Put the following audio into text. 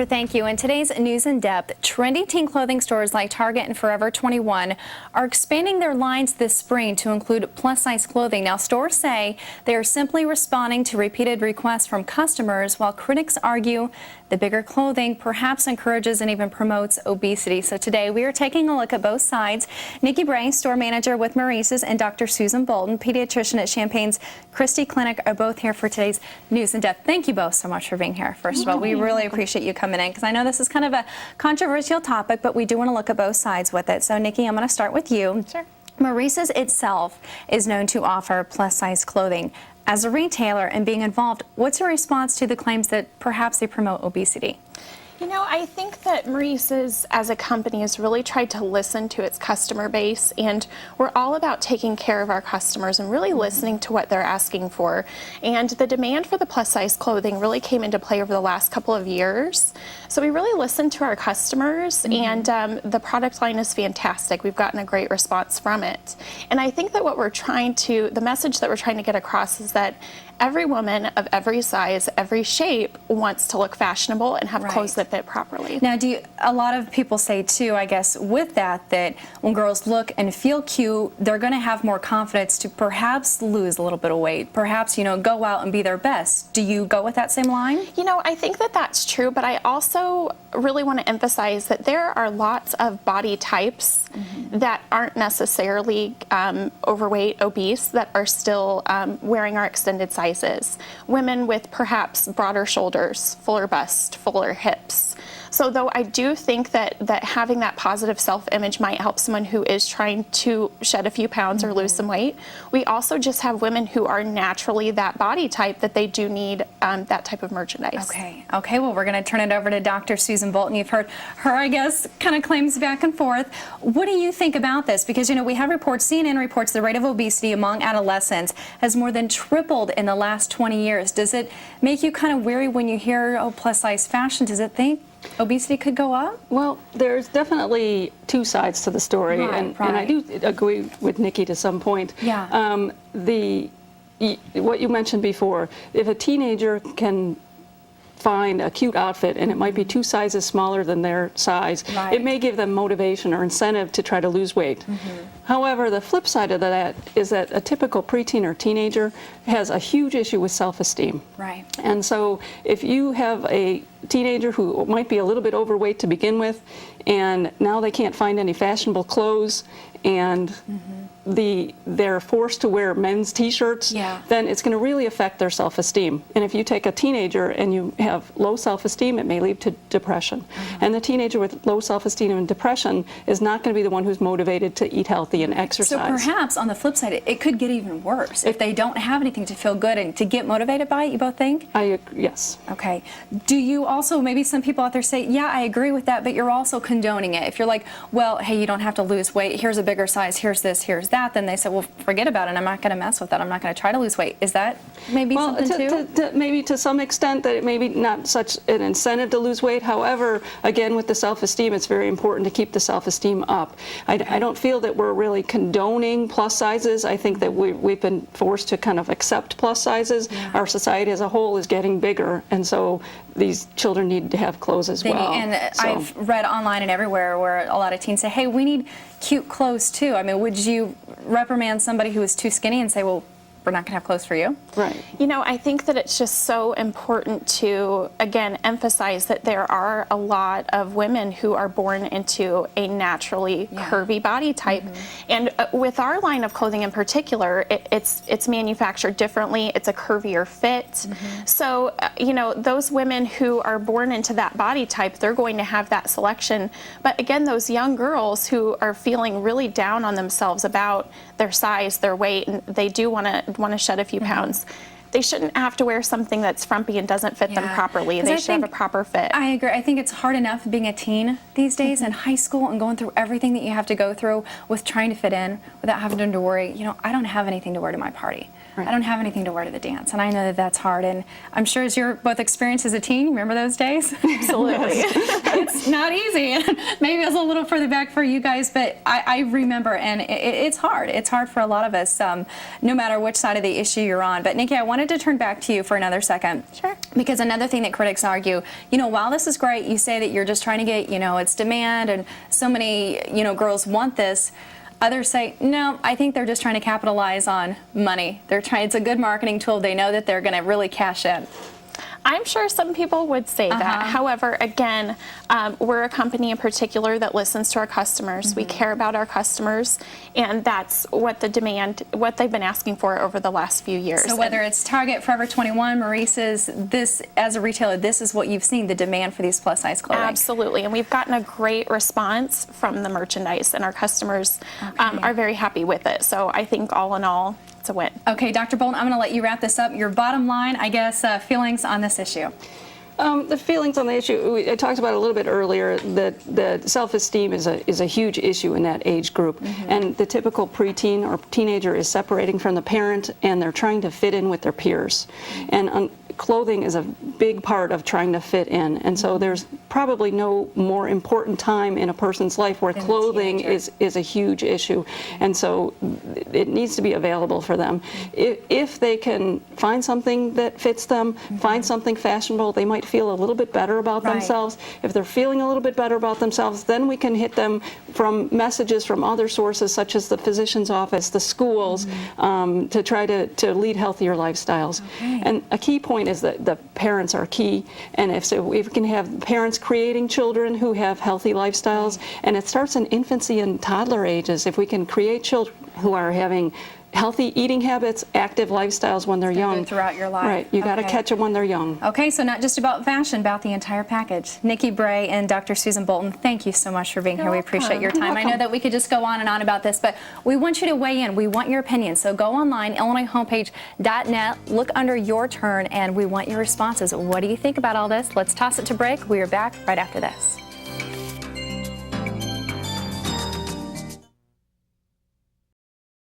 Thank you. In today's News in Depth, trendy teen clothing stores like Target and Forever 21 are expanding their lines this spring to include plus-size clothing. Now, stores say they are simply responding to repeated requests from customers, while critics argue the bigger clothing perhaps encourages and even promotes obesity. So today we are taking a look at both sides. Nikki Bray, store manager with Maurice's, and Dr. Susan Bolton, pediatrician at Champaign's Christie Clinic, are both here for today's News in Depth. Thank you both so much for being here. First of all, we really appreciate you coming in, because I know this is kind of a controversial topic, but we do want to look at both sides with it. So Nikki, I'm going to start with you. Sure. Maurice's itself is known to offer plus-size clothing. As a retailer and being involved, what's your response to the claims that perhaps they promote obesity? You know, I think that Maurice's as a company has really tried to listen to its customer base, and we're all about taking care of our customers and really listening to what they're asking for. And the demand for the plus size clothing really came into play over the last couple of years. So we really listened to our customers, and the product line is fantastic. We've gotten a great response from it. And I think that the message that we're trying to get across is that every woman of every size, every shape wants to look fashionable and have clothes that fit properly. Now, a lot of people say too, I guess, with that when girls look and feel cute, they're going to have more confidence to perhaps lose a little bit of weight, perhaps, go out and be their best. Do you go with that same line? You know, I think that that's true, but I also really want to emphasize that there are lots of body types that aren't necessarily overweight, obese, that are still wearing our extended sizes. Women with perhaps broader shoulders, fuller bust, fuller hips. So though I do think that having that positive self-image might help someone who is trying to shed a few pounds or lose some weight, we also just have women who are naturally that body type that they do need that type of merchandise. Okay, well, we're going to turn it over to Dr. Susan Bolton. You've heard her, I guess, kind of claims back and forth. What do you think about this? Because, we have reports, CNN reports the rate of obesity among adolescents has more than tripled in the last 20 years. Does it make you kind of weary when you hear, plus size fashion? Does it think obesity could go up? Well, there's definitely two sides to the story, and I do agree with Nikki to some point. Yeah. What you mentioned before, if a teenager can find a cute outfit and it might be 2 sizes smaller than their size, it may give them motivation or incentive to try to lose weight. However, the flip side of that is that a typical preteen or teenager has a huge issue with self-esteem. Right. And so if you have a teenager who might be a little bit overweight to begin with, and now they can't find any fashionable clothes, and they're forced to wear men's t-shirts, then it's going to really affect their self-esteem. And if you take a teenager and you have low self-esteem, it may lead to depression. And the teenager with low self-esteem and depression is not going to be the one who's motivated to eat healthy and exercise. So perhaps on the flip side, it could get even worse if they don't have anything to feel good and to get motivated by it, you both think? Yes. Okay. Do you also, maybe some people out there say, yeah, I agree with that, but you're also condoning it. If you're like, well, hey, you don't have to lose weight, here's a bigger size, here's this, here's that, then they say, well, forget about it, I'm not going to mess with that, I'm not going to try to lose weight. Is that maybe something too? Maybe to some extent that it may be not such an incentive to lose weight. However, again, with the self-esteem, it's very important to keep the self-esteem up. I don't feel that we're really condoning plus sizes. I think that we've been forced to kind of accept plus sizes. Our society as a whole is getting bigger, and so these children need to have clothes as well. I've read online and everywhere where a lot of teens say, hey, we need cute clothes too. I mean, would you reprimand somebody who is too skinny and say, well, we're not going to have clothes for you? Right. I think that it's just so important to, again, emphasize that there are a lot of women who are born into a naturally curvy body type. And with our line of clothing in particular, it's manufactured differently. It's a curvier fit. So, those women who are born into that body type, they're going to have that selection. But again, those young girls who are feeling really down on themselves about their size, their weight, and they do want to shed a few pounds, they shouldn't have to wear something that's frumpy and doesn't fit them properly. They should have a proper fit. I agree. I think it's hard enough being a teen these days in high school and going through everything that you have to go through with trying to fit in without having to worry, I don't have anything to wear to my party. Right. I don't have anything to wear to the dance, and I know that that's hard. And I'm sure as you're both experienced as a teen, remember those days? Absolutely. It's not easy. Maybe it was a little further back for you guys, but I remember, and it's hard. It's hard for a lot of us, no matter which side of the issue you're on. But Nikki, I wanted to turn back to you for another second. Sure. Because another thing that critics argue, while this is great, you say that you're just trying to get, it's demand, and so many, girls want this. Others say, no, I think they're just trying to capitalize on money. It's a good marketing tool. They know that they're going to really cash in. I'm sure some people would say that. However, again, we're a company in particular that listens to our customers. We care about our customers, and that's what they've been asking for over the last few years. So whether it's Target, Forever 21, Maurice's, this, as a retailer, this is what you've seen, the demand for these plus size clothing. Absolutely, and we've gotten a great response from the merchandise, and our customers are very happy with it. So I think all in all, it's a win. Okay, Dr. Bolton, I'm going to let you wrap this up. Your bottom line, I guess, feelings on this issue. The feelings on the issue, I talked about a little bit earlier, that self-esteem is a huge issue in that age group. And the typical preteen or teenager is separating from the parent, and they're trying to fit in with their peers. And clothing is a big part of trying to fit in. And so there's probably no more important time in a person's life where clothing is a huge issue. And so it needs to be available for them. If they can find something that fits them, find something fashionable, they might feel a little bit better about themselves. If they're feeling a little bit better about themselves, then we can hit them from messages from other sources such as the physician's office, the schools, to try to lead healthier lifestyles. And a key point is that the parents are key, and if we can have parents creating children who have healthy lifestyles, and it starts in infancy and toddler ages. If we can create children who are having healthy eating habits, active lifestyles when they're young. Throughout your life. Right, you got to catch them when they're young. Okay, so not just about fashion, about the entire package. Nikki Bray and Dr. Susan Bolton, thank you so much for being here. We appreciate your time. I know that we could just go on and on about this, but we want you to weigh in. We want your opinion. So go online, IllinoisHomepage.net, look under your turn, and we want your responses. What do you think about all this? Let's toss it to break. We are back right after this.